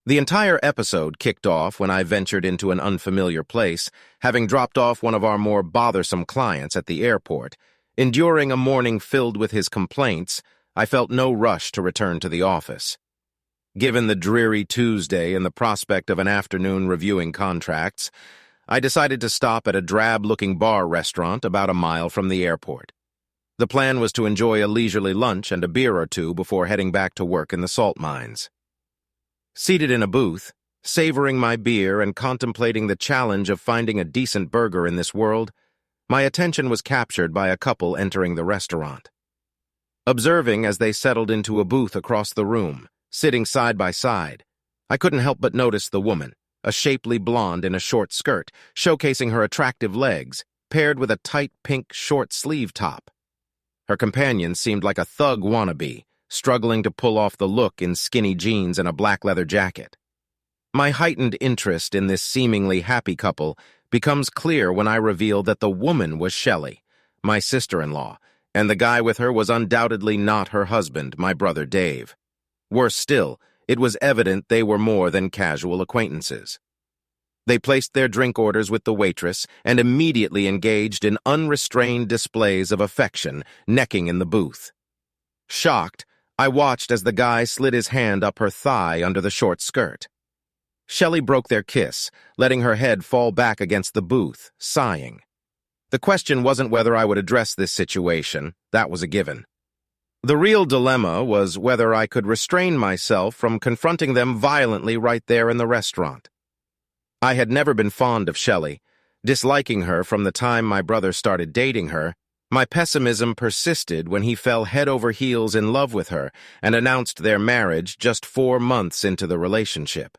The entire episode kicked off when I ventured into an unfamiliar place, having dropped off one of our more bothersome clients at the airport. Enduring a morning filled with his complaints, I felt no rush to return to the office. Given the dreary Tuesday and the prospect of an afternoon reviewing contracts, I decided to stop at a drab-looking bar restaurant about a mile from the airport. The plan was to enjoy a leisurely lunch and a beer or two before heading back to work in the salt mines. Seated in a booth, savoring my beer and contemplating the challenge of finding a decent burger in this world, my attention was captured by a couple entering the restaurant. Observing as they settled into a booth across the room, sitting side by side, I couldn't help but notice the woman, a shapely blonde in a short skirt, showcasing her attractive legs, paired with a tight pink short sleeve top. Her companion seemed like a thug wannabe, struggling to pull off the look in skinny jeans and a black leather jacket. My heightened interest in this seemingly happy couple becomes clear when I reveal that the woman was Shelley, my sister-in-law, and the guy with her was undoubtedly not her husband, my brother Dave. Worse still, it was evident they were more than casual acquaintances. They placed their drink orders with the waitress and immediately engaged in unrestrained displays of affection, necking in the booth. Shocked, I watched as the guy slid his hand up her thigh under the short skirt. Shelley broke their kiss, letting her head fall back against the booth, sighing. The question wasn't whether I would address this situation, that was a given. The real dilemma was whether I could restrain myself from confronting them violently right there in the restaurant. I had never been fond of Shelley, disliking her from the time my brother started dating her. My pessimism persisted when he fell head over heels in love with her and announced their marriage just 4 months into the relationship.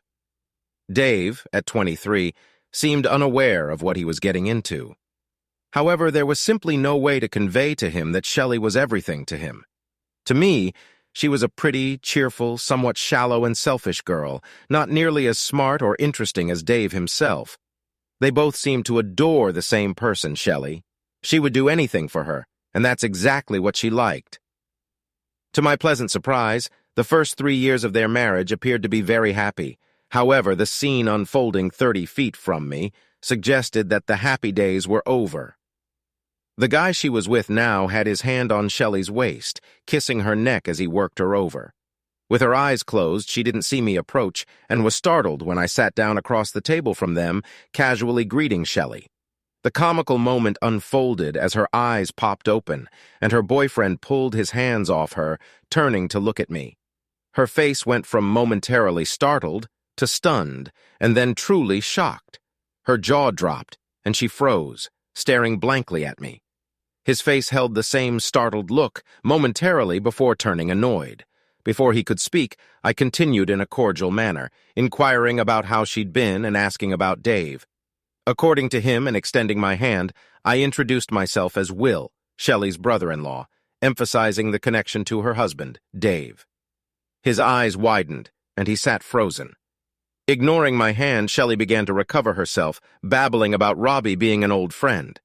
Dave, at 23, seemed unaware of what he was getting into. However, there was simply no way to convey to him that Shelley was everything to him. To me, she was a pretty, cheerful, somewhat shallow and selfish girl, not nearly as smart or interesting as Dave himself. They both seemed to adore the same person, Shelley. She would do anything for her, and that's exactly what she liked. To my pleasant surprise, the first 3 years of their marriage appeared to be very happy. However, the scene unfolding 30 feet from me suggested that the happy days were over. The guy she was with now had his hand on Shelley's waist, kissing her neck as he worked her over. With her eyes closed, she didn't see me approach and was startled when I sat down across the table from them, casually greeting Shelley. The comical moment unfolded as her eyes popped open, and her boyfriend pulled his hands off her, turning to look at me. Her face went from momentarily startled to stunned, and then truly shocked. Her jaw dropped, and she froze, staring blankly at me. His face held the same startled look momentarily before turning annoyed. Before he could speak, I continued in a cordial manner, inquiring about how she'd been and asking about Dave. According to him and extending my hand, I introduced myself as Will, Shelley's brother-in-law, emphasizing the connection to her husband, Dave. His eyes widened, and he sat frozen. Ignoring my hand, Shelley began to recover herself, babbling about Robbie being an old friend.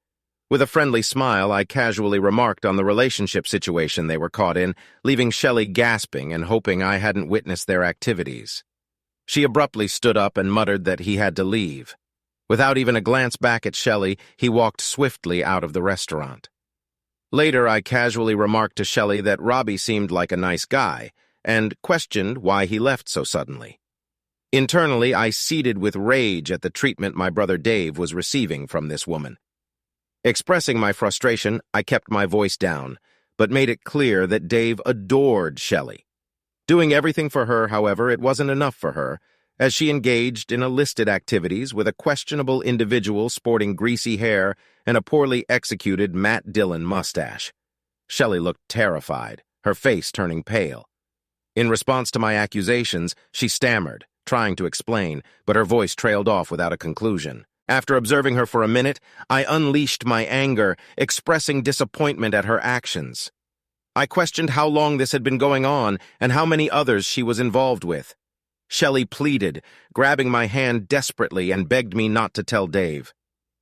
With a friendly smile, I casually remarked on the relationship situation they were caught in, leaving Shelley gasping and hoping I hadn't witnessed their activities. She abruptly stood up and muttered that he had to leave. Without even a glance back at Shelley, he walked swiftly out of the restaurant. Later, I casually remarked to Shelley that Robbie seemed like a nice guy, and questioned why he left so suddenly. Internally, I seethed with rage at the treatment my brother Dave was receiving from this woman. Expressing my frustration, I kept my voice down, but made it clear that Dave adored Shelley. Doing everything for her, however, it wasn't enough for her, as she engaged in illicit activities with a questionable individual sporting greasy hair and a poorly executed Matt Dillon mustache. Shelley looked terrified, her face turning pale. In response to my accusations, she stammered, trying to explain, but her voice trailed off without a conclusion. After observing her for a minute, I unleashed my anger, expressing disappointment at her actions. I questioned how long this had been going on and how many others she was involved with. Shelley pleaded, grabbing my hand desperately, and begged me not to tell Dave.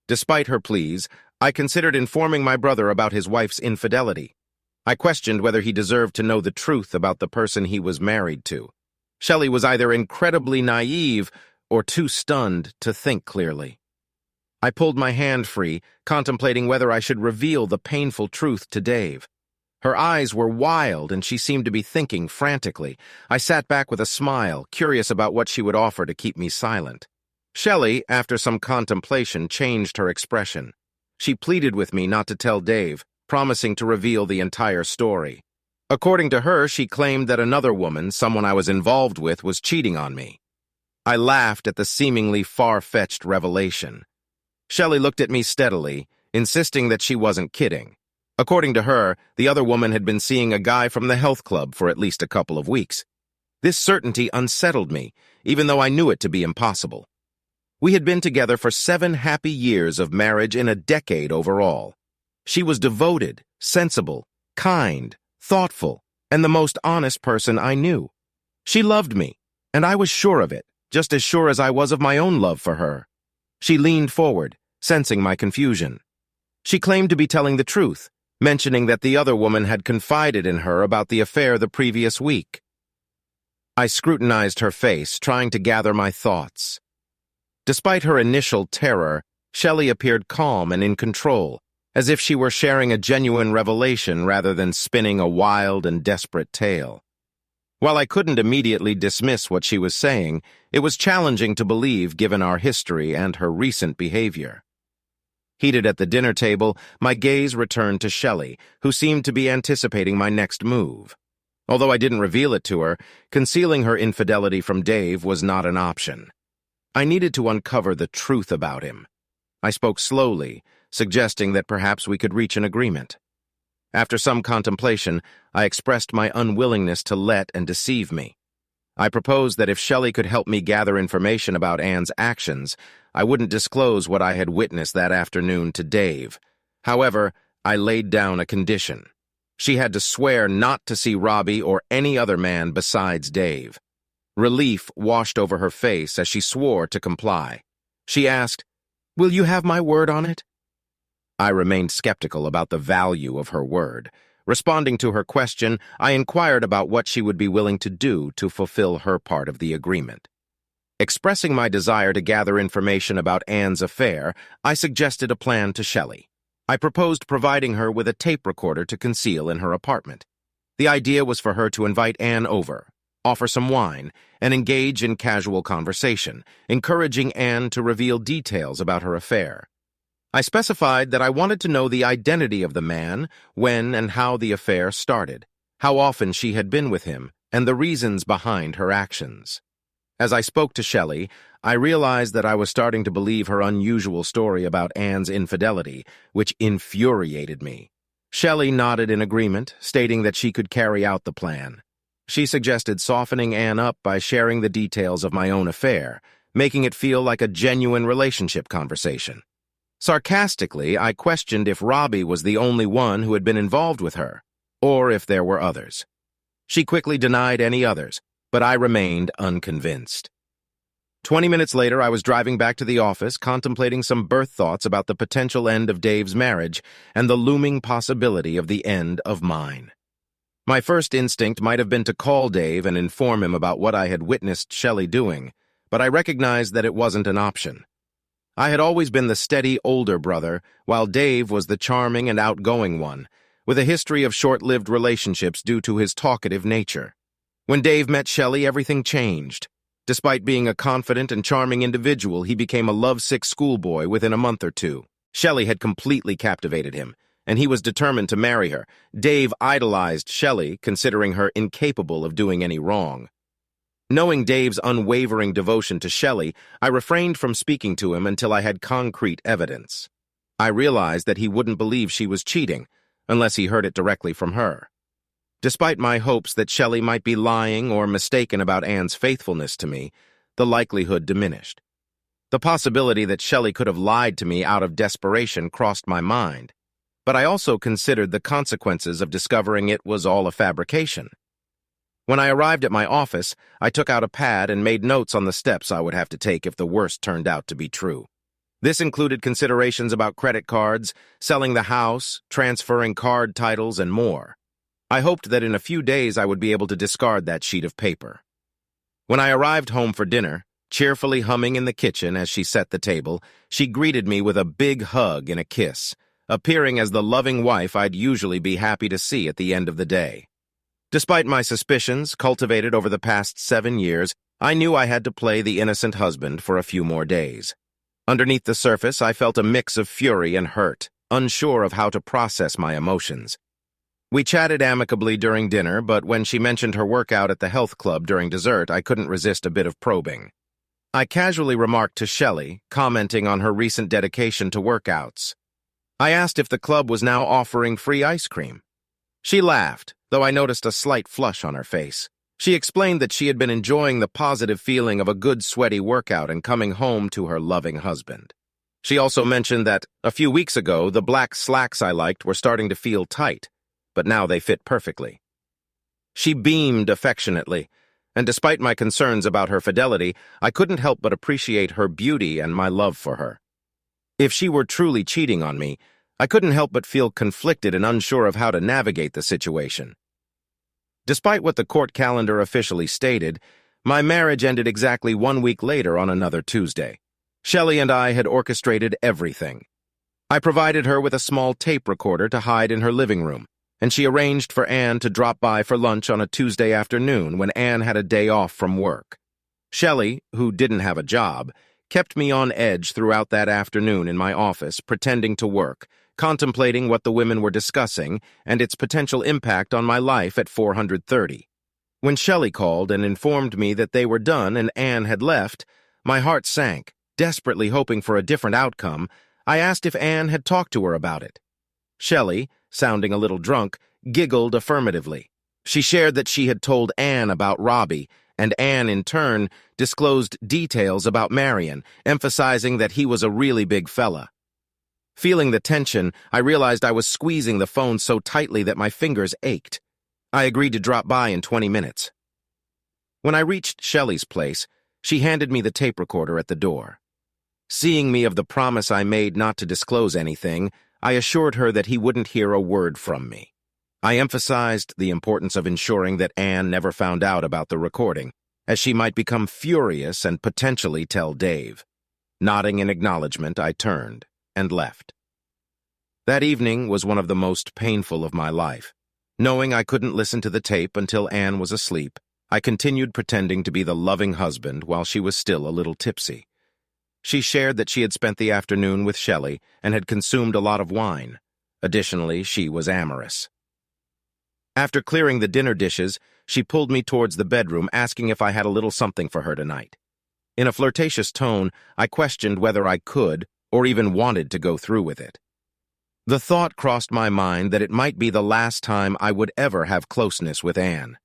Despite her pleas, I considered informing my brother about his wife's infidelity. I questioned whether he deserved to know the truth about the person he was married to. Shelley was either incredibly naive or too stunned to think clearly. I pulled my hand free, contemplating whether I should reveal the painful truth to Dave. Her eyes were wild, and she seemed to be thinking frantically. I sat back with a smile, curious about what she would offer to keep me silent. Shelley, after some contemplation, changed her expression. She pleaded with me not to tell Dave, promising to reveal the entire story. According to her, she claimed that another woman, someone I was involved with, was cheating on me. I laughed at the seemingly far-fetched revelation. Shelley looked at me steadily, insisting that she wasn't kidding. According to her, the other woman had been seeing a guy from the health club for at least a couple of weeks. This certainty unsettled me, even though I knew it to be impossible. We had been together for 7 happy years of marriage in a decade overall. She was devoted, sensible, kind, thoughtful, and the most honest person I knew. She loved me, and I was sure of it, just as sure as I was of my own love for her. She leaned forward, sensing my confusion. She claimed to be telling the truth, mentioning that the other woman had confided in her about the affair the previous week. I scrutinized her face, trying to gather my thoughts. Despite her initial terror, Shelley appeared calm and in control, as if she were sharing a genuine revelation rather than spinning a wild and desperate tale. While I couldn't immediately dismiss what she was saying, it was challenging to believe given our history and her recent behavior. Heated at the dinner table, my gaze returned to Shelley, who seemed to be anticipating my next move. Although I didn't reveal it to her, concealing her infidelity from Dave was not an option. I needed to uncover the truth about him. I spoke slowly, suggesting that perhaps we could reach an agreement. After some contemplation, I expressed my unwillingness to let and deceive me. I proposed that if Shelley could help me gather information about Anne's actions, I wouldn't disclose what I had witnessed that afternoon to Dave. However, I laid down a condition. She had to swear not to see Robbie or any other man besides Dave. Relief washed over her face as she swore to comply. She asked, "Will you have my word on it?" I remained skeptical about the value of her word. Responding to her question, I inquired about what she would be willing to do to fulfill her part of the agreement. Expressing my desire to gather information about Anne's affair, I suggested a plan to Shelley. I proposed providing her with a tape recorder to conceal in her apartment. The idea was for her to invite Anne over, offer some wine, and engage in casual conversation, encouraging Anne to reveal details about her affair. I specified that I wanted to know the identity of the man, when and how the affair started, how often she had been with him, and the reasons behind her actions. As I spoke to Shelley, I realized that I was starting to believe her unusual story about Anne's infidelity, which infuriated me. Shelley nodded in agreement, stating that she could carry out the plan. She suggested softening Anne up by sharing the details of my own affair, making it feel like a genuine relationship conversation. Sarcastically, I questioned if Robbie was the only one who had been involved with her, or if there were others. She quickly denied any others, but I remained unconvinced. 20 minutes later, I was driving back to the office, contemplating some birth thoughts about the potential end of Dave's marriage and the looming possibility of the end of mine. My first instinct might have been to call Dave and inform him about what I had witnessed Shelley doing, but I recognized that it wasn't an option. I had always been the steady older brother, while Dave was the charming and outgoing one, with a history of short-lived relationships due to his talkative nature. When Dave met Shelley, everything changed. Despite being a confident and charming individual, he became a lovesick schoolboy within a month or two. Shelley had completely captivated him, and he was determined to marry her. Dave idolized Shelley, considering her incapable of doing any wrong. Knowing Dave's unwavering devotion to Shelley, I refrained from speaking to him until I had concrete evidence. I realized that he wouldn't believe she was cheating, unless he heard it directly from her. Despite my hopes that Shelley might be lying or mistaken about Anne's faithfulness to me, the likelihood diminished. The possibility that Shelley could have lied to me out of desperation crossed my mind, but I also considered the consequences of discovering it was all a fabrication. When I arrived at my office, I took out a pad and made notes on the steps I would have to take if the worst turned out to be true. This included considerations about credit cards, selling the house, transferring card titles, and more. I hoped that in a few days I would be able to discard that sheet of paper. When I arrived home for dinner, cheerfully humming in the kitchen as she set the table, she greeted me with a big hug and a kiss, appearing as the loving wife I'd usually be happy to see at the end of the day. Despite my suspicions, cultivated over the past 7 years, I knew I had to play the innocent husband for a few more days. Underneath the surface, I felt a mix of fury and hurt, unsure of how to process my emotions. We chatted amicably during dinner, but when she mentioned her workout at the health club during dessert, I couldn't resist a bit of probing. I casually remarked to Shelley, commenting on her recent dedication to workouts. I asked if the club was now offering free ice cream. She laughed, though I noticed a slight flush on her face. She explained that she had been enjoying the positive feeling of a good sweaty workout and coming home to her loving husband. She also mentioned that, a few weeks ago, the black slacks I liked were starting to feel tight, but now they fit perfectly. She beamed affectionately, and despite my concerns about her fidelity, I couldn't help but appreciate her beauty and my love for her. If she were truly cheating on me, I couldn't help but feel conflicted and unsure of how to navigate the situation. Despite what the court calendar officially stated, my marriage ended exactly 1 week later on another Tuesday. Shelley and I had orchestrated everything. I provided her with a small tape recorder to hide in her living room, and she arranged for Anne to drop by for lunch on a Tuesday afternoon when Anne had a day off from work. Shelley, who didn't have a job, kept me on edge throughout that afternoon in my office, pretending to work, contemplating what the women were discussing and its potential impact on my life at 430. When Shelley called and informed me that they were done and Anne had left, my heart sank. Desperately hoping for a different outcome, I asked if Anne had talked to her about it. Shelley, sounding a little drunk, giggled affirmatively. She shared that she had told Anne about Robbie, and Anne, in turn, disclosed details about Marion, emphasizing that he was a really big fella. Feeling the tension, I realized I was squeezing the phone so tightly that my fingers ached. I agreed to drop by in 20 minutes. When I reached Shelley's place, she handed me the tape recorder at the door. Seeing me of the promise I made not to disclose anything, I assured her that he wouldn't hear a word from me. I emphasized the importance of ensuring that Anne never found out about the recording, as she might become furious and potentially tell Dave. Nodding in acknowledgement, I turned and left. That evening was one of the most painful of my life. Knowing I couldn't listen to the tape until Anne was asleep, I continued pretending to be the loving husband while she was still a little tipsy. She shared that she had spent the afternoon with Shelley and had consumed a lot of wine. Additionally, she was amorous. After clearing the dinner dishes, she pulled me towards the bedroom, asking if I had a little something for her tonight. In a flirtatious tone, I questioned whether I could or even wanted to go through with it. The thought crossed my mind that it might be the last time I would ever have closeness with Anne.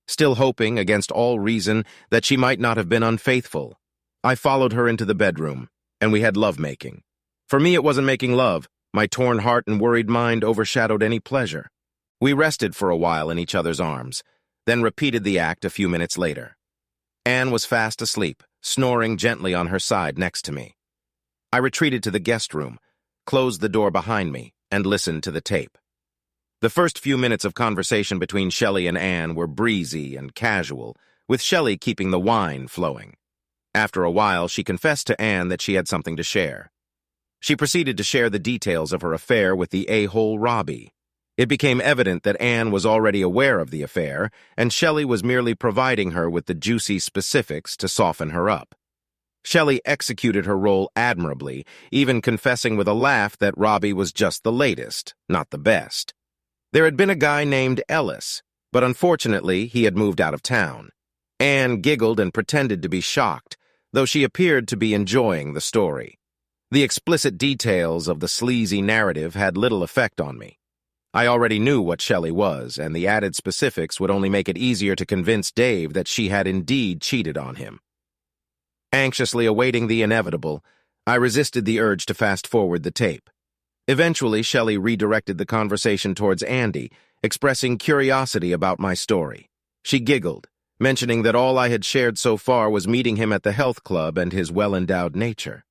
Still hoping, against all reason, that she might not have been unfaithful, I followed her into the bedroom, and we had lovemaking. For me, it wasn't making love. My torn heart and worried mind overshadowed any pleasure. We rested for a while in each other's arms, then repeated the act a few minutes later. Anne was fast asleep, snoring gently on her side next to me. I retreated to the guest room, closed the door behind me, and listened to the tape. The first few minutes of conversation between Shelley and Anne were breezy and casual, with Shelley keeping the wine flowing. After a while, she confessed to Anne that she had something to share. She proceeded to share the details of her affair with the a-hole Robbie. It became evident that Anne was already aware of the affair, and Shelley was merely providing her with the juicy specifics to soften her up. Shelley executed her role admirably, even confessing with a laugh that Robbie was just the latest, not the best. There had been a guy named Ellis, but unfortunately he had moved out of town. Anne giggled and pretended to be shocked, though she appeared to be enjoying the story. The explicit details of the sleazy narrative had little effect on me. I already knew what Shelley was, and the added specifics would only make it easier to convince Dave that she had indeed cheated on him. Anxiously awaiting the inevitable, I resisted the urge to fast-forward the tape. Eventually, Shelley redirected the conversation towards Andy, expressing curiosity about my story. She giggled, mentioning that all I had shared so far was meeting him at the health club and his well-endowed nature.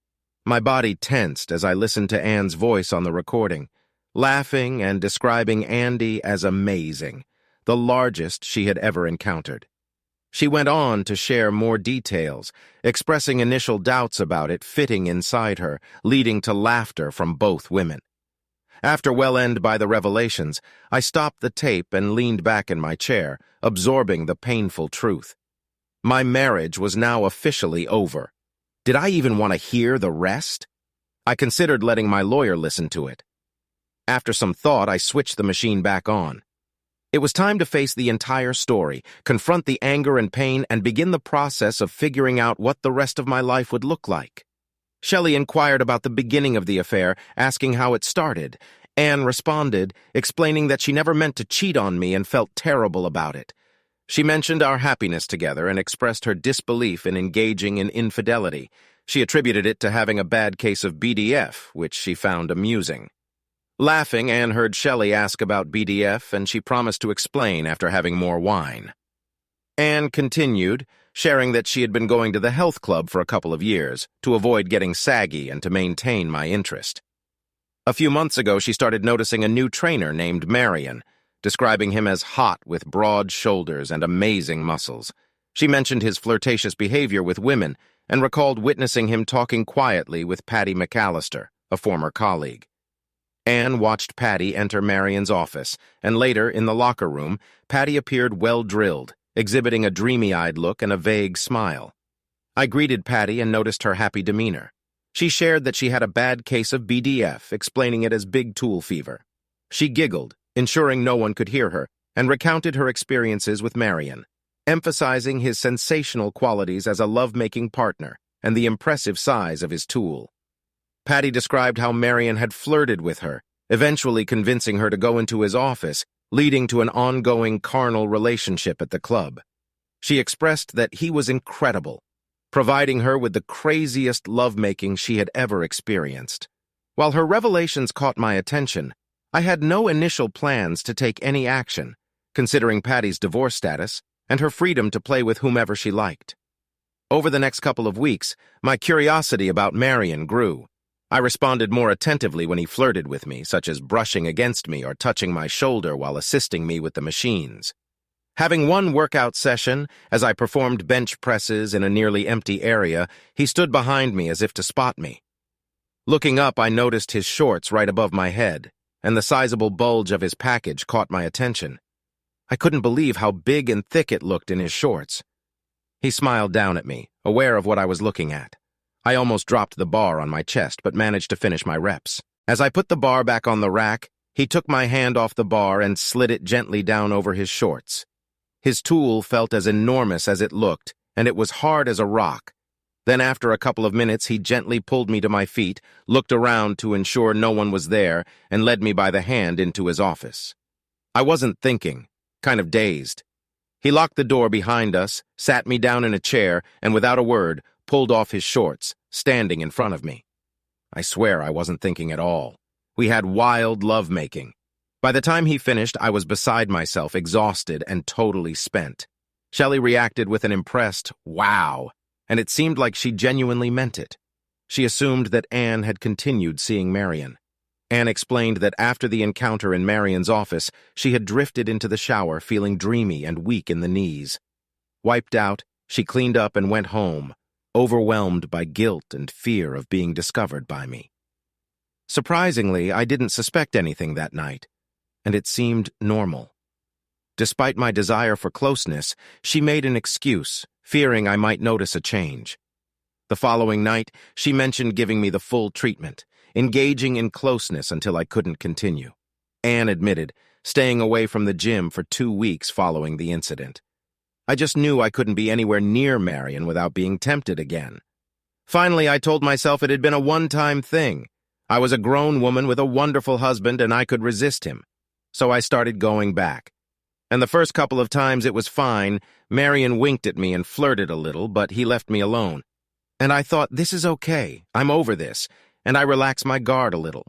My body tensed as I listened to Anne's voice on the recording, laughing and describing Andy as amazing, the largest she had ever encountered. She went on to share more details, expressing initial doubts about it fitting inside her, leading to laughter from both women. After well-ended by the revelations, I stopped the tape and leaned back in my chair, absorbing the painful truth. My marriage was now officially over. Did I even want to hear the rest? I considered letting my lawyer listen to it. After some thought, I switched the machine back on. It was time to face the entire story, confront the anger and pain, and begin the process of figuring out what the rest of my life would look like. Shelley inquired about the beginning of the affair, asking how it started. Anne responded, explaining that she never meant to cheat on me and felt terrible about it. She mentioned our happiness together and expressed her disbelief in engaging in infidelity. She attributed it to having a bad case of BDF, which she found amusing. Laughing, Anne heard Shelley ask about BDF, and she promised to explain after having more wine. Anne continued, sharing that she had been going to the health club for a couple of years to avoid getting saggy and to maintain my interest. A few months ago, she started noticing a new trainer named Marion, describing him as hot with broad shoulders and amazing muscles. She mentioned his flirtatious behavior with women and recalled witnessing him talking quietly with Patty McAllister, a former colleague. Anne watched Patty enter Marion's office, and later, in the locker room, Patty appeared well-drilled, exhibiting a dreamy-eyed look and a vague smile. I greeted Patty and noticed her happy demeanor. She shared that she had a bad case of BDF, explaining it as big tool fever. She giggled, ensuring no one could hear her, and recounted her experiences with Marion, emphasizing his sensational qualities as a love-making partner and the impressive size of his tool. Patty described how Marion had flirted with her, eventually convincing her to go into his office, leading to an ongoing carnal relationship at the club. She expressed that he was incredible, providing her with the craziest lovemaking she had ever experienced. While her revelations caught my attention, I had no initial plans to take any action, considering Patty's divorce status and her freedom to play with whomever she liked. Over the next couple of weeks, my curiosity about Marion grew. I responded more attentively when he flirted with me, such as brushing against me or touching my shoulder while assisting me with the machines. Having one workout session, as I performed bench presses in a nearly empty area, he stood behind me as if to spot me. Looking up, I noticed his shorts right above my head, and the sizable bulge of his package caught my attention. I couldn't believe how big and thick it looked in his shorts. He smiled down at me, aware of what I was looking at. I almost dropped the bar on my chest, but managed to finish my reps. As I put the bar back on the rack, he took my hand off the bar and slid it gently down over his shorts. His tool felt as enormous as it looked, and it was hard as a rock. Then after a couple of minutes, he gently pulled me to my feet, looked around to ensure no one was there, and led me by the hand into his office. I wasn't thinking, kind of dazed. He locked the door behind us, sat me down in a chair, and without a word, pulled off his shorts, standing in front of me. I swear I wasn't thinking at all. We had wild lovemaking. By the time he finished, I was beside myself, exhausted and totally spent. Shelley reacted with an impressed, "Wow," and it seemed like she genuinely meant it. She assumed that Anne had continued seeing Marion. Anne explained that after the encounter in Marion's office, she had drifted into the shower feeling dreamy and weak in the knees. Wiped out, she cleaned up and went home, overwhelmed by guilt and fear of being discovered by me. Surprisingly, I didn't suspect anything that night, and it seemed normal. Despite my desire for closeness, she made an excuse, fearing I might notice a change. The following night, she mentioned giving me the full treatment, engaging in closeness until I couldn't continue. Anne admitted, staying away from the gym for 2 weeks following the incident. I just knew I couldn't be anywhere near Marion without being tempted again. Finally, I told myself it had been a one-time thing. I was a grown woman with a wonderful husband and I could resist him. So I started going back. And the first couple of times it was fine. Marion winked at me and flirted a little, but he left me alone. And I thought, this is okay, I'm over this, and I relaxed my guard a little.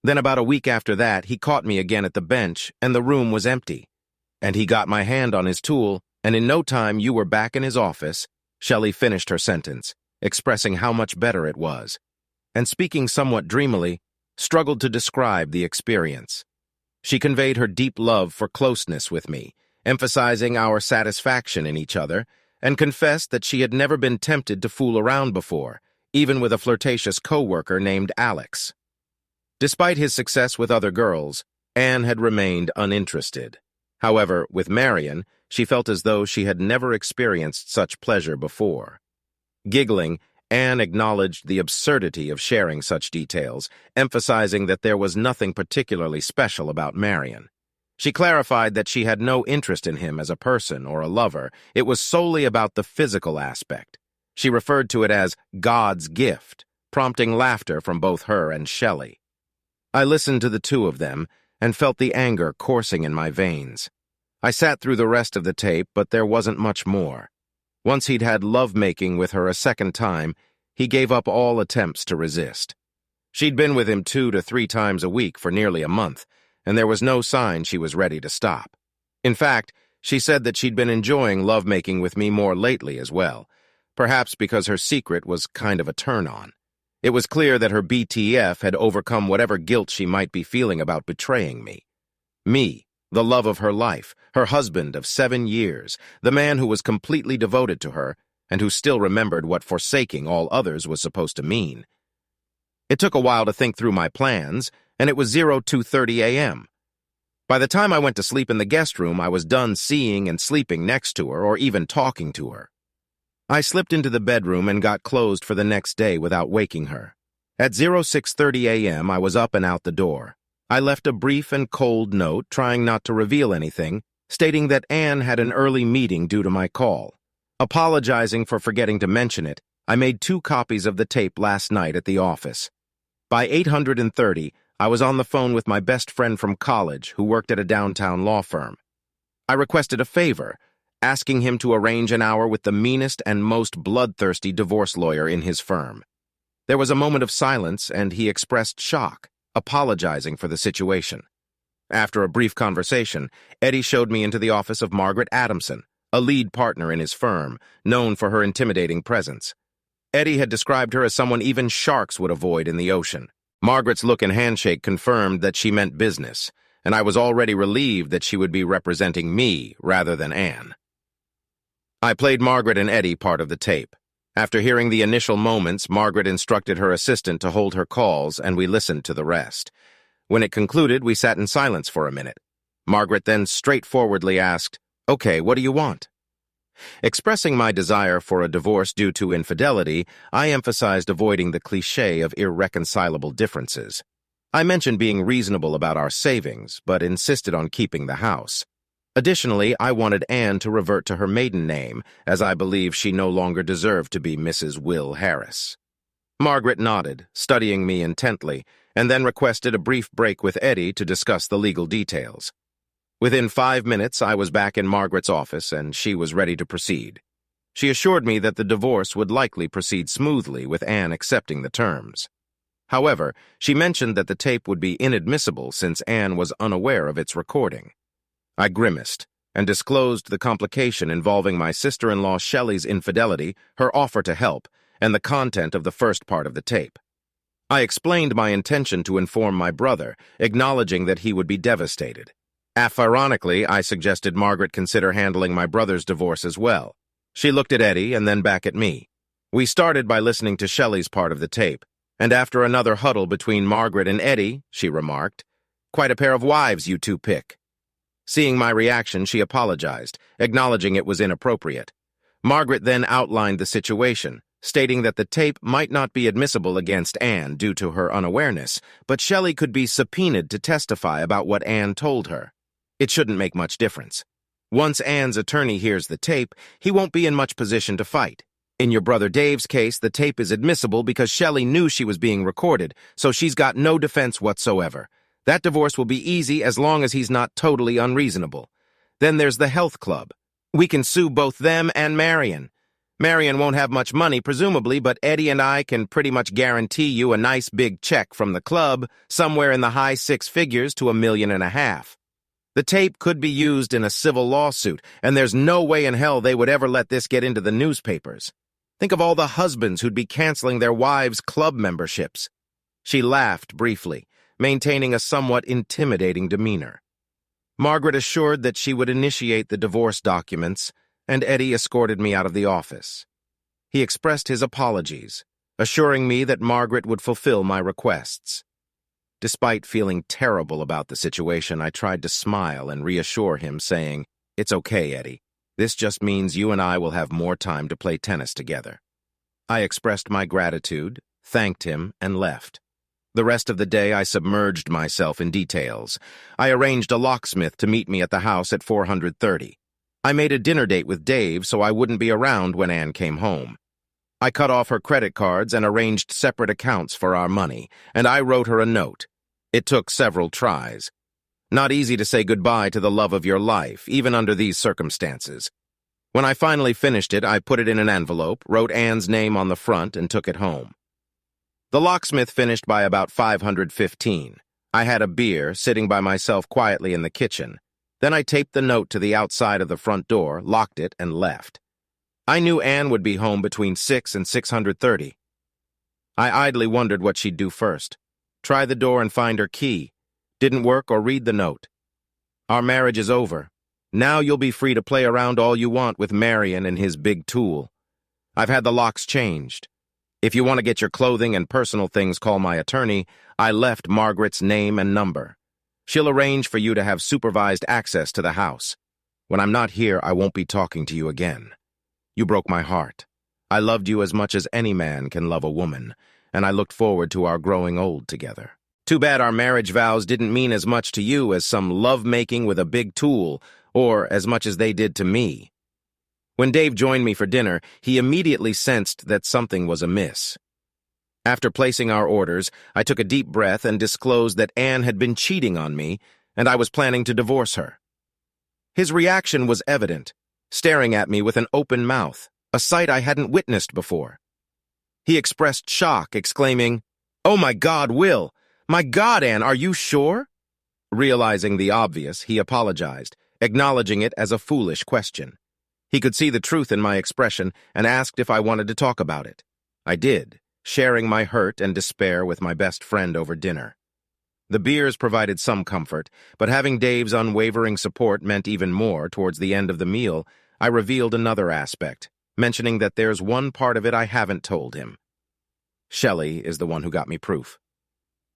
Then about a week after that, he caught me again at the bench, and the room was empty. And he got my hand on his tool, and in no time you were back in his office. Shelley finished her sentence, expressing how much better it was, and speaking somewhat dreamily, struggled to describe the experience. She conveyed her deep love for closeness with me, emphasizing our satisfaction in each other, and confessed that she had never been tempted to fool around before, even with a flirtatious co-worker named Alex. Despite his success with other girls, Anne had remained uninterested. However, with Marion, she felt as though she had never experienced such pleasure before. Giggling, Anne acknowledged the absurdity of sharing such details, emphasizing that there was nothing particularly special about Marion. She clarified that she had no interest in him as a person or a lover. It was solely about the physical aspect. She referred to it as God's gift, prompting laughter from both her and Shelley. I listened to the two of them and felt the anger coursing in my veins. I sat through the rest of the tape, but there wasn't much more. Once he'd had love-making with her a second time, he gave up all attempts to resist. She'd been with him 2 to 3 times a week for nearly a month, and there was no sign she was ready to stop. In fact, she said that she'd been enjoying love-making with me more lately as well, perhaps because her secret was kind of a turn-on. It was clear that her BTF had overcome whatever guilt she might be feeling about betraying me. Me, the love of her life, her husband of 7 years, the man who was completely devoted to her, and who still remembered what forsaking all others was supposed to mean. It took a while to think through my plans, and it was 02:30 a.m. By the time I went to sleep in the guest room, I was done seeing and sleeping next to her or even talking to her. I slipped into the bedroom and got closed for the next day without waking her. At 06:30 a.m., I was up and out the door. I left a brief and cold note, trying not to reveal anything, stating that Anne had an early meeting due to my call. Apologizing for forgetting to mention it, I made 2 copies of the tape last night at the office. By 8:30, I was on the phone with my best friend from college who worked at a downtown law firm. I requested a favor, asking him to arrange an hour with the meanest and most bloodthirsty divorce lawyer in his firm. There was a moment of silence, and he expressed shock, apologizing for the situation. After a brief conversation, Eddie showed me into the office of Margaret Adamson, a lead partner in his firm, known for her intimidating presence. Eddie had described her as someone even sharks would avoid in the ocean. Margaret's look and handshake confirmed that she meant business, and I was already relieved that she would be representing me rather than Anne. I played Margaret and Eddie part of the tape. After hearing the initial moments, Margaret instructed her assistant to hold her calls, and we listened to the rest. When it concluded, we sat in silence for a minute. Margaret then straightforwardly asked, "Okay, what do you want?" Expressing my desire for a divorce due to infidelity, I emphasized avoiding the cliché of irreconcilable differences. I mentioned being reasonable about our savings, but insisted on keeping the house. Additionally, I wanted Anne to revert to her maiden name, as I believe she no longer deserved to be Mrs. Will Harris. Margaret nodded, studying me intently, and then requested a brief break with Eddie to discuss the legal details. Within 5 minutes, I was back in Margaret's office, and she was ready to proceed. She assured me that the divorce would likely proceed smoothly, with Anne accepting the terms. However, she mentioned that the tape would be inadmissible since Anne was unaware of its recording. I grimaced and disclosed the complication involving my sister-in-law Shelley's infidelity, her offer to help, and the content of the first part of the tape. I explained my intention to inform my brother, acknowledging that he would be devastated. Ironically, I suggested Margaret consider handling my brother's divorce as well. She looked at Eddie and then back at me. We started by listening to Shelley's part of the tape, and after another huddle between Margaret and Eddie, she remarked, "Quite a pair of wives you two pick." Seeing my reaction, she apologized, acknowledging it was inappropriate. Margaret then outlined the situation, stating that the tape might not be admissible against Anne due to her unawareness, but Shelley could be subpoenaed to testify about what Anne told her. It shouldn't make much difference. Once Anne's attorney hears the tape, he won't be in much position to fight. In your brother Dave's case, the tape is admissible because Shelley knew she was being recorded, so she's got no defense whatsoever. That divorce will be easy as long as he's not totally unreasonable. Then there's the health club. We can sue both them and Marion. Marion won't have much money, presumably, but Eddie and I can pretty much guarantee you a nice big check from the club, somewhere in the high 6 figures to $1.5 million. The tape could be used in a civil lawsuit, and there's no way in hell they would ever let this get into the newspapers. Think of all the husbands who'd be canceling their wives' club memberships. She laughed briefly, maintaining a somewhat intimidating demeanor. Margaret assured that she would initiate the divorce documents, and Eddie escorted me out of the office. He expressed his apologies, assuring me that Margaret would fulfill my requests. Despite feeling terrible about the situation, I tried to smile and reassure him, saying, "It's okay, Eddie. This just means you and I will have more time to play tennis together." I expressed my gratitude, thanked him, and left. The rest of the day I submerged myself in details. I arranged a locksmith to meet me at the house at 430. I made a dinner date with Dave so I wouldn't be around when Anne came home. I cut off her credit cards and arranged separate accounts for our money, and I wrote her a note. It took several tries. Not easy to say goodbye to the love of your life, even under these circumstances. When I finally finished it, I put it in an envelope, wrote Anne's name on the front, and took it home. The locksmith finished by about 5:15. I had a beer, sitting by myself quietly in the kitchen. Then I taped the note to the outside of the front door, locked it, and left. I knew Anne would be home between 6 and 6:30. I idly wondered what she'd do first. Try the door and find her key. Didn't work, or read the note. Our marriage is over. Now you'll be free to play around all you want with Marion and his big tool. I've had the locks changed. If you want to get your clothing and personal things, call my attorney. I left Margaret's name and number. She'll arrange for you to have supervised access to the house. When I'm not here, I won't be talking to you again. You broke my heart. I loved you as much as any man can love a woman, and I looked forward to our growing old together. Too bad our marriage vows didn't mean as much to you as some love-making with a big tool, or as much as they did to me. When Dave joined me for dinner, he immediately sensed that something was amiss. After placing our orders, I took a deep breath and disclosed that Anne had been cheating on me, and I was planning to divorce her. His reaction was evident, staring at me with an open mouth, a sight I hadn't witnessed before. He expressed shock, exclaiming, "Oh my God, Will! My God, Anne, are you sure?" Realizing the obvious, he apologized, acknowledging it as a foolish question. He could see the truth in my expression and asked if I wanted to talk about it. I did, sharing my hurt and despair with my best friend over dinner. The beers provided some comfort, but having Dave's unwavering support meant even more. Towards the end of the meal, I revealed another aspect, mentioning that there's one part of it I haven't told him. Shelley is the one who got me proof.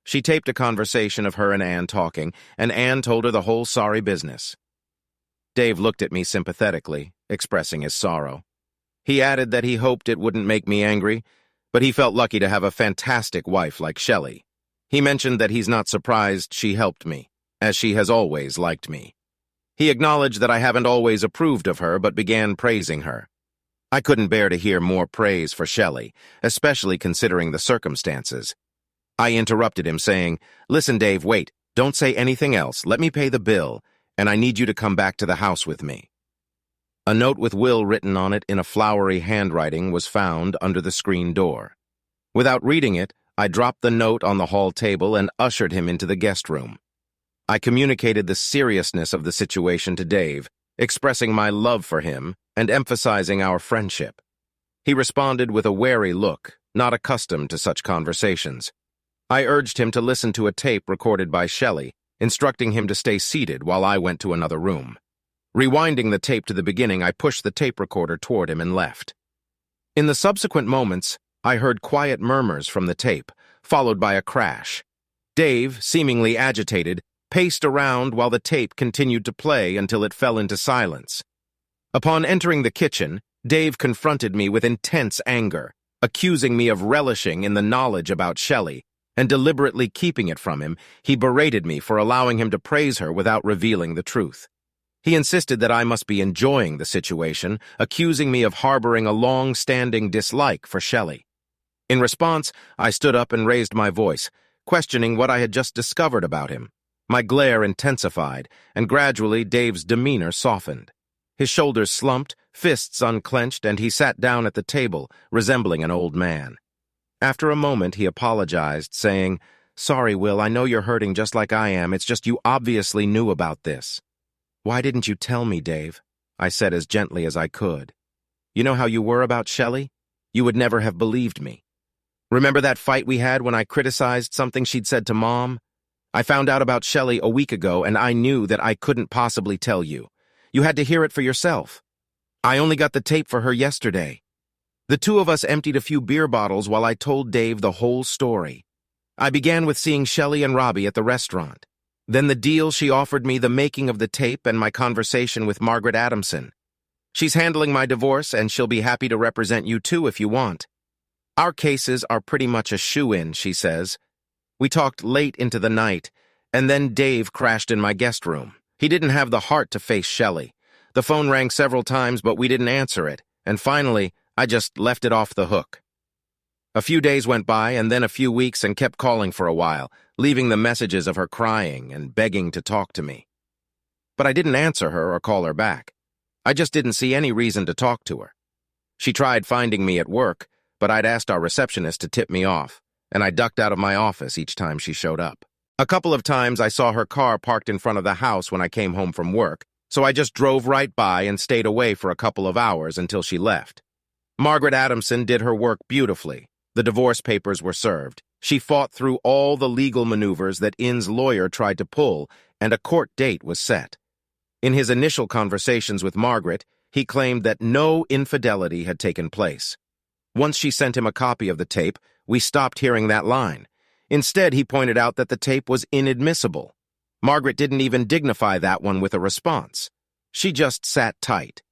She taped a conversation of her and Anne talking, and Anne told her the whole sorry business. Dave looked at me sympathetically, expressing his sorrow. He added that he hoped it wouldn't make me angry, but he felt lucky to have a fantastic wife like Shelley. He mentioned that he's not surprised she helped me, as she has always liked me. He acknowledged that I haven't always approved of her, but began praising her. I couldn't bear to hear more praise for Shelley, especially considering the circumstances. I interrupted him, saying, "Listen, Dave, wait. Don't say anything else. Let me pay the bill, and I need you to come back to the house with me." A note with Will written on it in a flowery handwriting was found under the screen door. Without reading it, I dropped the note on the hall table and ushered him into the guest room. I communicated the seriousness of the situation to Dave, expressing my love for him and emphasizing our friendship. He responded with a wary look, not accustomed to such conversations. I urged him to listen to a tape recorded by Shelley, instructing him to stay seated while I went to another room. Rewinding the tape to the beginning, I pushed the tape recorder toward him and left. In the subsequent moments, I heard quiet murmurs from the tape, followed by a crash. Dave, seemingly agitated, paced around while the tape continued to play until it fell into silence. Upon entering the kitchen, Dave confronted me with intense anger, accusing me of relishing in the knowledge about Shelley, and deliberately keeping it from him. He berated me for allowing him to praise her without revealing the truth. He insisted that I must be enjoying the situation, accusing me of harboring a long-standing dislike for Shelley. In response, I stood up and raised my voice, questioning what I had just discovered about him. My glare intensified, and gradually Dave's demeanor softened. His shoulders slumped, fists unclenched, and he sat down at the table, resembling an old man. After a moment, he apologized, saying, "Sorry, Will, I know you're hurting just like I am. It's just you obviously knew about this." "Why didn't you tell me, Dave?" I said as gently as I could. "You know how you were about Shelley? You would never have believed me. Remember that fight we had when I criticized something she'd said to Mom? I found out about Shelley a week ago, and I knew that I couldn't possibly tell you. You had to hear it for yourself. I only got the tape for her yesterday. The two of us emptied a few beer bottles while I told Dave the whole story. I began with seeing Shelley and Robbie at the restaurant. Then the deal she offered me, the making of the tape, and my conversation with Margaret Adamson. She's handling my divorce, and she'll be happy to represent you too if you want. Our cases are pretty much a shoo-in, she says. We talked late into the night, and then Dave crashed in my guest room. He didn't have the heart to face Shelley. The phone rang several times, but we didn't answer it, and finally, I just left it off the hook. A few days went by, and then a few weeks, and kept calling for a while, leaving the messages of her crying and begging to talk to me. But I didn't answer her or call her back. I just didn't see any reason to talk to her. She tried finding me at work, but I'd asked our receptionist to tip me off, and I ducked out of my office each time she showed up. A couple of times I saw her car parked in front of the house when I came home from work, so I just drove right by and stayed away for a couple of hours until she left. Margaret Adamson did her work beautifully. The divorce papers were served. She fought through all the legal maneuvers that Inn's lawyer tried to pull, and a court date was set. In his initial conversations with Margaret, he claimed that no infidelity had taken place. Once she sent him a copy of the tape, we stopped hearing that line. Instead, he pointed out that the tape was inadmissible. Margaret didn't even dignify that one with a response. She just sat tight.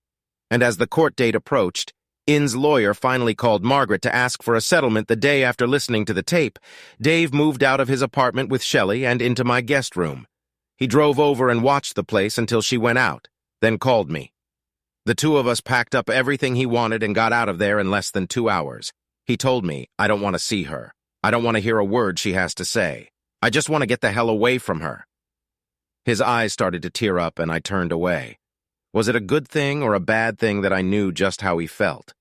And as the court date approached, Inn's lawyer finally called Margaret to ask for a settlement. The day after listening to the tape, Dave moved out of his apartment with Shelley and into my guest room. He drove over and watched the place until she went out, then called me. The two of us packed up everything he wanted and got out of there in less than 2 hours. He told me, I don't want to see her. I don't want to hear a word she has to say. I just want to get the hell away from her. His eyes started to tear up and I turned away. Was it a good thing or a bad thing that I knew just how he felt?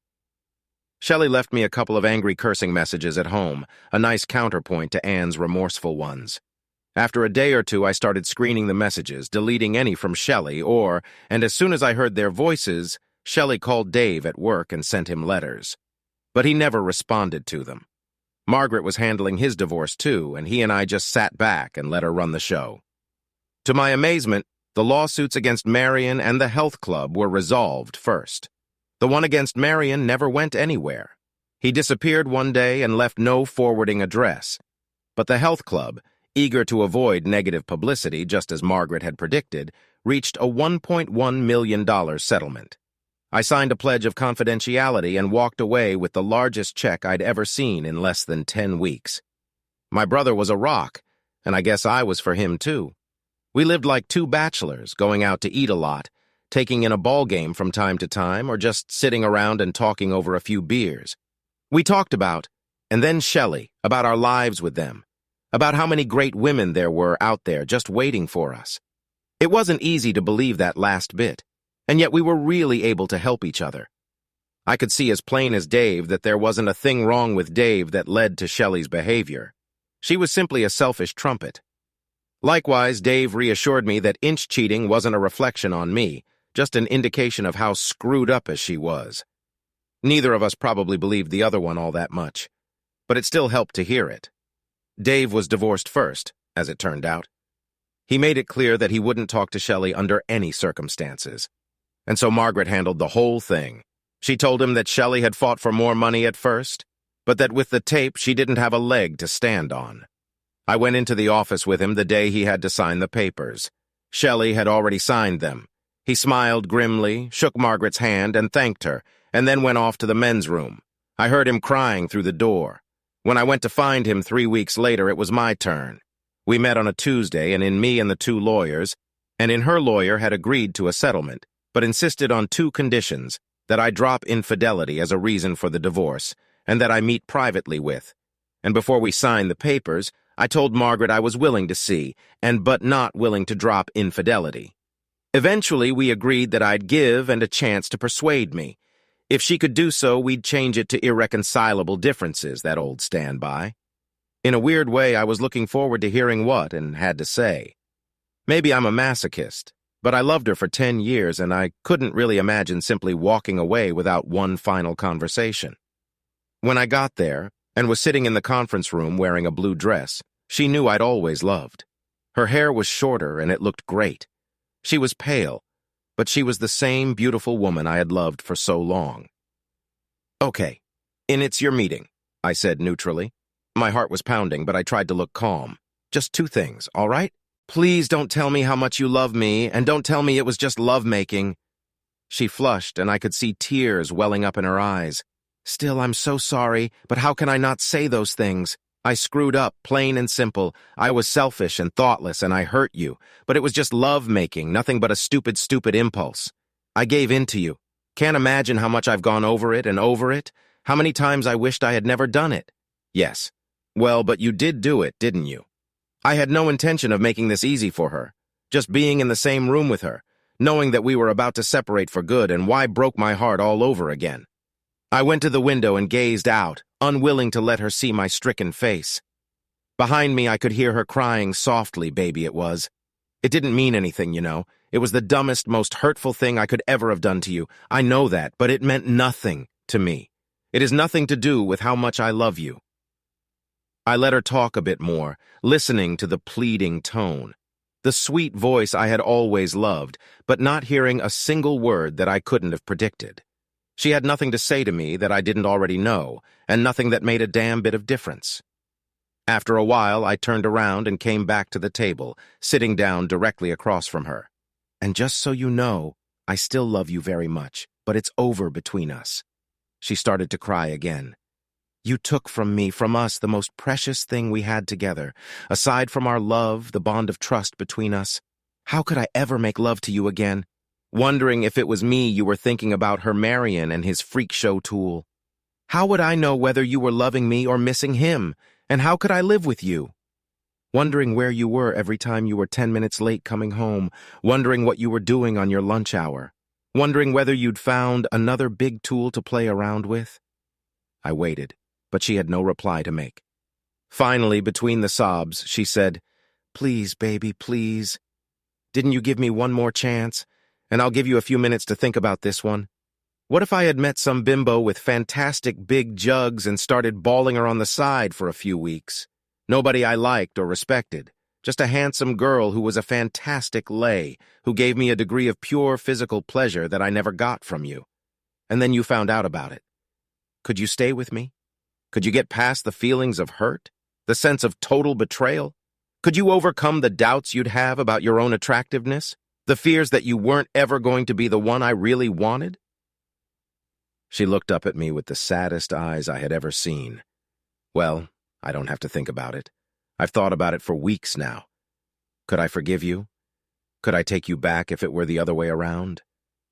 Shelley left me a couple of angry cursing messages at home, a nice counterpoint to Anne's remorseful ones. After a day or two, I started screening the messages, deleting any from Shelley, and as soon as I heard their voices, Shelley called Dave at work and sent him letters. But he never responded to them. Margaret was handling his divorce too, and he and I just sat back and let her run the show. To my amazement, the lawsuits against Marion and the health club were resolved first. The one against Marion never went anywhere. He disappeared one day and left no forwarding address. But the health club, eager to avoid negative publicity, just as Margaret had predicted, reached a $1.1 million settlement. I signed a pledge of confidentiality and walked away with the largest check I'd ever seen in less than 10 weeks. My brother was a rock, and I guess I was for him too. We lived like two bachelors, going out to eat a lot, taking in a ball game from time to time, or just sitting around and talking over a few beers. We talked about, and then Shelley, about our lives with them, about how many great women there were out there just waiting for us. It wasn't easy to believe that last bit, and yet we were really able to help each other. I could see as plain as Dave that there wasn't a thing wrong with Dave that led to Shelley's behavior. She was simply a selfish trumpet. Likewise, Dave reassured me that inch cheating wasn't a reflection on me, just an indication of how screwed up as she was. Neither of us probably believed the other one all that much, but it still helped to hear it. Dave was divorced first, as it turned out. He made it clear that he wouldn't talk to Shelley under any circumstances. And so Margaret handled the whole thing. She told him that Shelley had fought for more money at first, but that with the tape she didn't have a leg to stand on. I went into the office with him the day he had to sign the papers. Shelley had already signed them. He smiled grimly, shook Margaret's hand, and thanked her, and then went off to the men's room. I heard him crying through the door. When I went to find him 3 weeks later, it was my turn. We met on a Tuesday, and in me and the two lawyers, and in her lawyer had agreed to a settlement, but insisted on 2 conditions: that I drop infidelity as a reason for the divorce, and that I meet privately with. And before we signed the papers, I told Margaret I was willing to see, but not willing to drop infidelity. Eventually, we agreed that I'd give and a chance to persuade me. If she could do so, we'd change it to irreconcilable differences, that old standby. In a weird way, I was looking forward to hearing what and had to say. Maybe I'm a masochist, but I loved her for 10 years, and I couldn't really imagine simply walking away without one final conversation. When I got there, and was sitting in the conference room wearing a blue dress, she knew I'd always loved. Her hair was shorter and it looked great. She was pale, but she was the same beautiful woman I had loved for so long. "Okay, it's your meeting," I said neutrally. My heart was pounding, but I tried to look calm. "Just two things, all right? Please don't tell me how much you love me, and don't tell me it was just love-making." She flushed, and I could see tears welling up in her eyes. "Still, I'm so sorry, but how can I not say those things? I screwed up, plain and simple. I was selfish and thoughtless, and I hurt you. But it was just love-making, nothing but a stupid impulse. I gave in to you. Can't imagine how much I've gone over it and over it. How many times I wished I had never done it." "Yes. Well, but you did do it, didn't you?" I had no intention of making this easy for her. Just being in the same room with her, knowing that we were about to separate for good, and why broke my heart all over again. I went to the window and gazed out, unwilling to let her see my stricken face. Behind me, I could hear her crying softly, baby it was. It didn't mean anything, you know. It was the dumbest, most hurtful thing I could ever have done to you. I know that, but it meant nothing to me. It has nothing to do with how much I love you. I let her talk a bit more, listening to the pleading tone. The sweet voice I had always loved, but not hearing a single word that I couldn't have predicted. She had nothing to say to me that I didn't already know, and nothing that made a damn bit of difference. After a while, I turned around and came back to the table, sitting down directly across from her. "And just so you know, I still love you very much, but it's over between us." She started to cry again. "You took from us, the most precious thing we had together. Aside from our love, the bond of trust between us. How could I ever make love to you again? Wondering if it was me you were thinking about, her Marion and his freak show tool. How would I know whether you were loving me or missing him? And how could I live with you? Wondering where you were every time you were 10 minutes late coming home, wondering what you were doing on your lunch hour, wondering whether you'd found another big tool to play around with." I waited, but she had no reply to make. Finally, between the sobs, she said, "Please, baby, please. Didn't you give me one more chance? And I'll give you a few minutes to think about this one. What if I had met some bimbo with fantastic big jugs and started bawling her on the side for a few weeks? Nobody I liked or respected. Just a handsome girl who was a fantastic lay, who gave me a degree of pure physical pleasure that I never got from you. And then you found out about it. Could you stay with me? Could you get past the feelings of hurt? The sense of total betrayal? Could you overcome the doubts you'd have about your own attractiveness? The fears that you weren't ever going to be the one I really wanted?" She looked up at me with the saddest eyes I had ever seen. "Well, I don't have to think about it. I've thought about it for weeks now. Could I forgive you? Could I take you back if it were the other way around?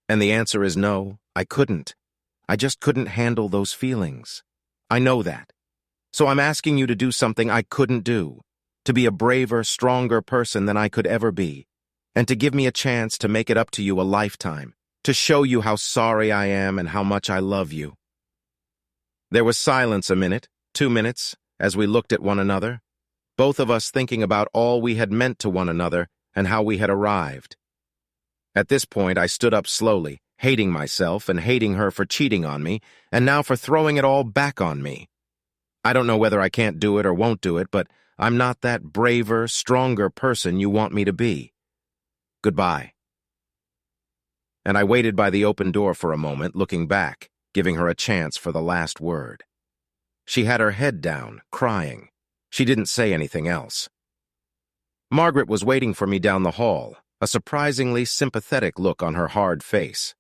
And the answer is no, I couldn't. I just couldn't handle those feelings. I know that. So I'm asking you to do something I couldn't do, to be a braver, stronger person than I could ever be, and to give me a chance to make it up to you a lifetime, to show you how sorry I am and how much I love you." There was silence a minute, 2 minutes, as we looked at one another, both of us thinking about all we had meant to one another and how we had arrived. At this point, I stood up slowly, hating myself and hating her for cheating on me, and now for throwing it all back on me. I don't know whether I can't do it or won't do it, but I'm not that braver, stronger person you want me to be. Goodbye." And I waited by the open door for a moment, looking back, giving her a chance for the last word. She had her head down, crying. She didn't say anything else. Margaret was waiting for me down the hall, a surprisingly sympathetic look on her hard face.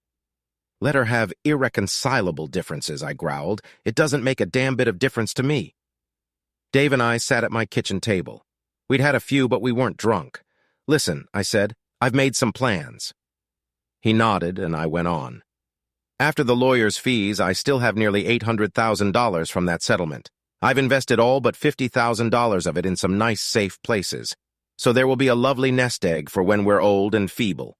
"Let her have irreconcilable differences," I growled. "It doesn't make a damn bit of difference to me." Dave and I sat at my kitchen table. We'd had a few, but we weren't drunk. "Listen," I said, "I've made some plans." He nodded, and I went on. "After the lawyer's fees, I still have nearly $800,000 from that settlement. I've invested all but $50,000 of it in some nice, safe places. So there will be a lovely nest egg for when we're old and feeble.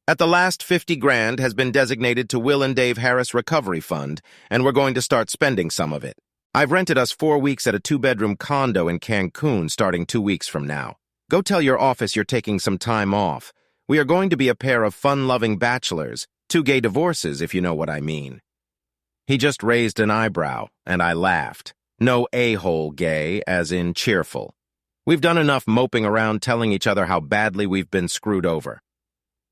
At the last 50 grand has been designated to Will and Dave Harris Recovery Fund, and we're going to start spending some of it. I've rented us 4 weeks at a 2-bedroom condo in Cancun starting 2 weeks from now. Go tell your office you're taking some time off. We are going to be a pair of fun-loving bachelors, 2 gay divorces, if you know what I mean." He just raised an eyebrow, and I laughed. No a-hole gay, as in cheerful. We've done enough moping around telling each other how badly we've been screwed over.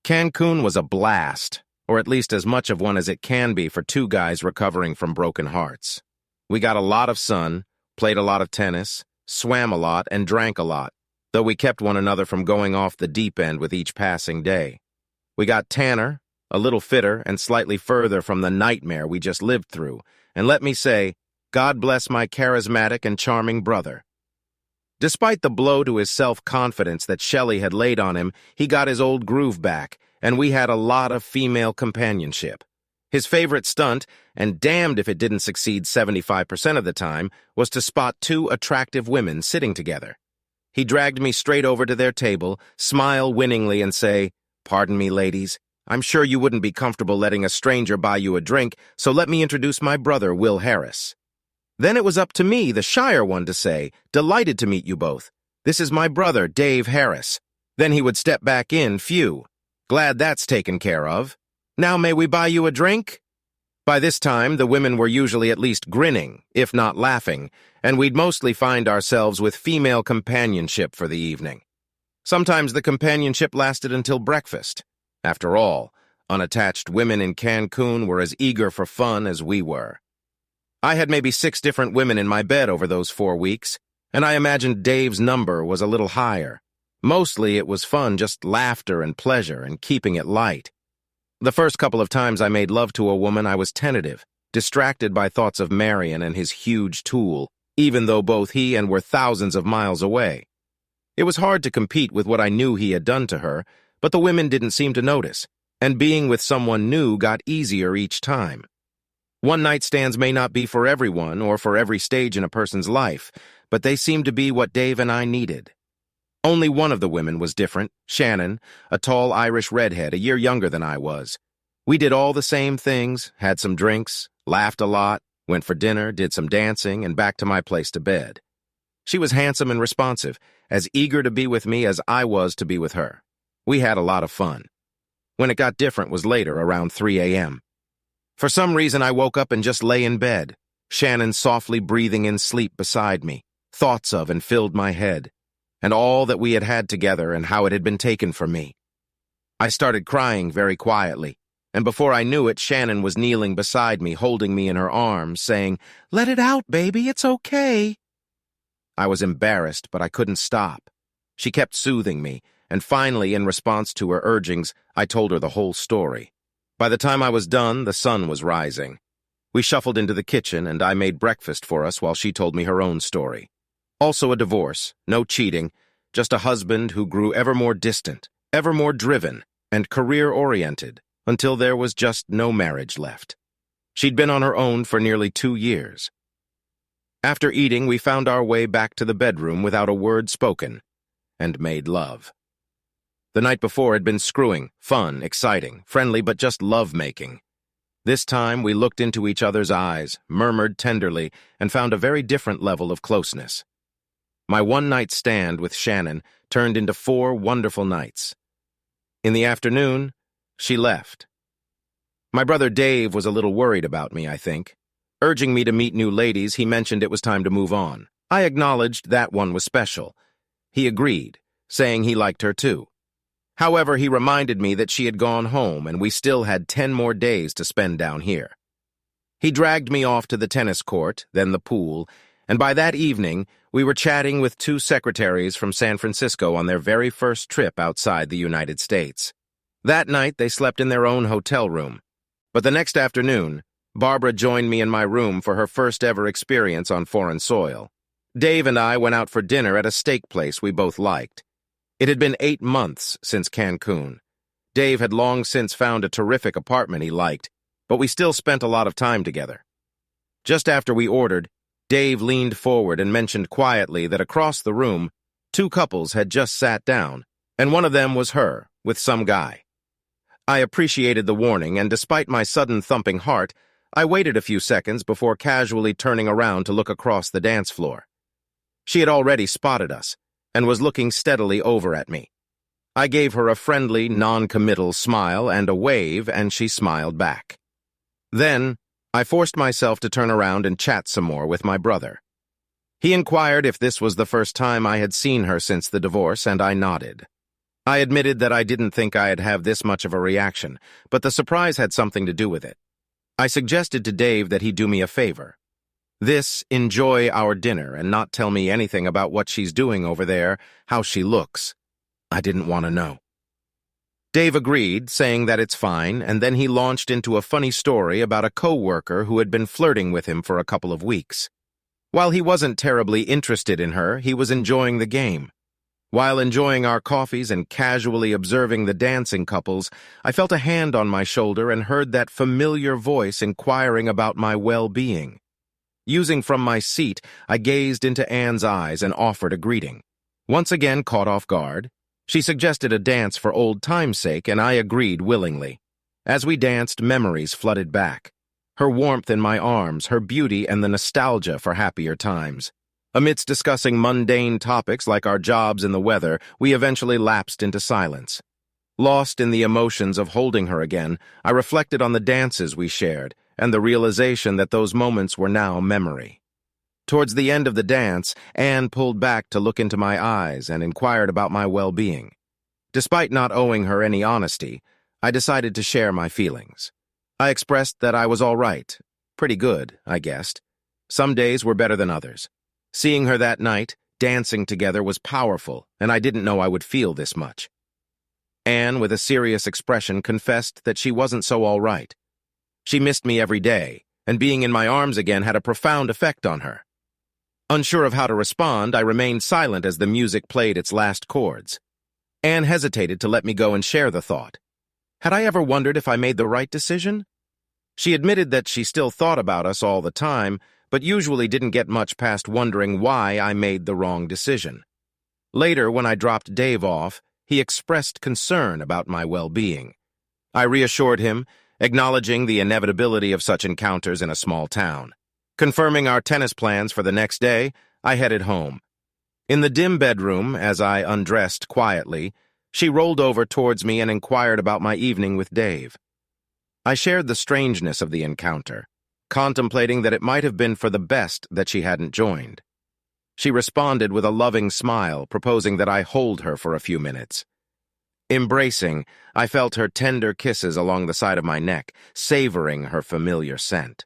Cancun was a blast, or at least as much of one as it can be for two guys recovering from broken hearts. We got a lot of sun, played a lot of tennis, swam a lot, and drank a lot, though we kept one another from going off the deep end with each passing day. We got tanner, a little fitter, and slightly further from the nightmare we just lived through, and let me say, God bless my charismatic and charming brother. Despite the blow to his self-confidence that Shelley had laid on him, he got his old groove back, and we had a lot of female companionship. His favorite stunt, and damned if it didn't succeed 75% of the time, was to spot two attractive women sitting together. He dragged me straight over to their table, smile winningly, and say, "Pardon me, ladies. I'm sure you wouldn't be comfortable letting a stranger buy you a drink, so let me introduce my brother, Will Harris." Then it was up to me, the shyer one, to say, "Delighted to meet you both. This is my brother, Dave Harris." Then he would step back in, "Phew. Glad that's taken care of. Now may we buy you a drink?" By this time, the women were usually at least grinning, if not laughing, and we'd mostly find ourselves with female companionship for the evening. Sometimes the companionship lasted until breakfast. After all, unattached women in Cancun were as eager for fun as we were. I had maybe 6 different women in my bed over those 4 weeks, and I imagined Dave's number was a little higher. Mostly it was fun, just laughter and pleasure and keeping it light. The first couple of times I made love to a woman, I was tentative, distracted by thoughts of Marion and his huge tool, even though both he and were thousands of miles away. It was hard to compete with what I knew he had done to her, but the women didn't seem to notice, and being with someone new got easier each time. One-night stands may not be for everyone or for every stage in a person's life, but they seemed to be what Dave and I needed. Only one of the women was different, Shannon, a tall Irish redhead, a year younger than I was. We did all the same things, had some drinks, laughed a lot, went for dinner, did some dancing, and back to my place to bed. She was handsome and responsive, as eager to be with me as I was to be with her. We had a lot of fun. When it got different was later, around 3 a.m. For some reason, I woke up and just lay in bed, Shannon softly breathing in sleep beside me, thoughts of and filled my head, and all that we had had together and how it had been taken from me. I started crying very quietly, and before I knew it, Shannon was kneeling beside me, holding me in her arms, saying, "Let it out, baby, it's okay." I was embarrassed, but I couldn't stop. She kept soothing me, and finally, in response to her urgings, I told her the whole story. By the time I was done, the sun was rising. We shuffled into the kitchen, and I made breakfast for us while she told me her own story. Also a divorce, no cheating, just a husband who grew ever more distant, ever more driven, and career-oriented, until there was just no marriage left. She'd been on her own for nearly 2 years. After eating, we found our way back to the bedroom without a word spoken, and made love. The night before had been screwing, fun, exciting, friendly, but just love-making. This time we looked into each other's eyes, murmured tenderly, and found a very different level of closeness. My one-night stand with Shannon turned into 4 wonderful nights. In the afternoon, she left. My brother Dave was a little worried about me, I think. Urging me to meet new ladies, he mentioned it was time to move on. I acknowledged that one was special. He agreed, saying he liked her too. However, he reminded me that she had gone home and we still had 10 more days to spend down here. He dragged me off to the tennis court, then the pool, and by that evening, we were chatting with 2 secretaries from San Francisco on their very first trip outside the United States. That night, they slept in their own hotel room. But the next afternoon, Barbara joined me in my room for her first ever experience on foreign soil. Dave and I went out for dinner at a steak place we both liked. It had been 8 months since Cancun. Dave had long since found a terrific apartment he liked, but we still spent a lot of time together. Just after we ordered, Dave leaned forward and mentioned quietly that across the room, 2 couples had just sat down, and one of them was her, with some guy. I appreciated the warning, and despite my sudden thumping heart, I waited a few seconds before casually turning around to look across the dance floor. She had already spotted us, and was looking steadily over at me. I gave her a friendly, non-committal smile and a wave, and she smiled back. Then, I forced myself to turn around and chat some more with my brother. He inquired if this was the first time I had seen her since the divorce, and I nodded. I admitted that I didn't think I'd have this much of a reaction, but the surprise had something to do with it. I suggested to Dave that he do me a favor. Enjoy our dinner and not tell me anything about what she's doing over there, how she looks. I didn't want to know. Dave agreed, saying that it's fine, and then he launched into a funny story about a co-worker who had been flirting with him for a couple of weeks. While he wasn't terribly interested in her, he was enjoying the game. While enjoying our coffees and casually observing the dancing couples, I felt a hand on my shoulder and heard that familiar voice inquiring about my well-being. Using from my seat, I gazed into Anne's eyes and offered a greeting. Once again caught off guard, she suggested a dance for old time's sake, and I agreed willingly. As we danced, memories flooded back. Her warmth in my arms, her beauty, and the nostalgia for happier times. Amidst discussing mundane topics like our jobs and the weather, we eventually lapsed into silence. Lost in the emotions of holding her again, I reflected on the dances we shared, and the realization that those moments were now memory. Towards the end of the dance, Anne pulled back to look into my eyes and inquired about my well-being. Despite not owing her any honesty, I decided to share my feelings. I expressed that I was all right. Pretty good, I guessed. Some days were better than others. Seeing her that night, dancing together, was powerful, and I didn't know I would feel this much. Anne, with a serious expression, confessed that she wasn't so all right. She missed me every day, and being in my arms again had a profound effect on her. Unsure of how to respond, I remained silent as the music played its last chords. Anne hesitated to let me go and share the thought. Had I ever wondered if I made the right decision? She admitted that she still thought about us all the time, but usually didn't get much past wondering why I made the wrong decision. Later, when I dropped Dave off, he expressed concern about my well-being. I reassured him, acknowledging the inevitability of such encounters in a small town. Confirming our tennis plans for the next day, I headed home. In the dim bedroom, as I undressed quietly, she rolled over towards me and inquired about my evening with Dave. I shared the strangeness of the encounter, contemplating that it might have been for the best that she hadn't joined. She responded with a loving smile, proposing that I hold her for a few minutes. Embracing, I felt her tender kisses along the side of my neck, savoring her familiar scent.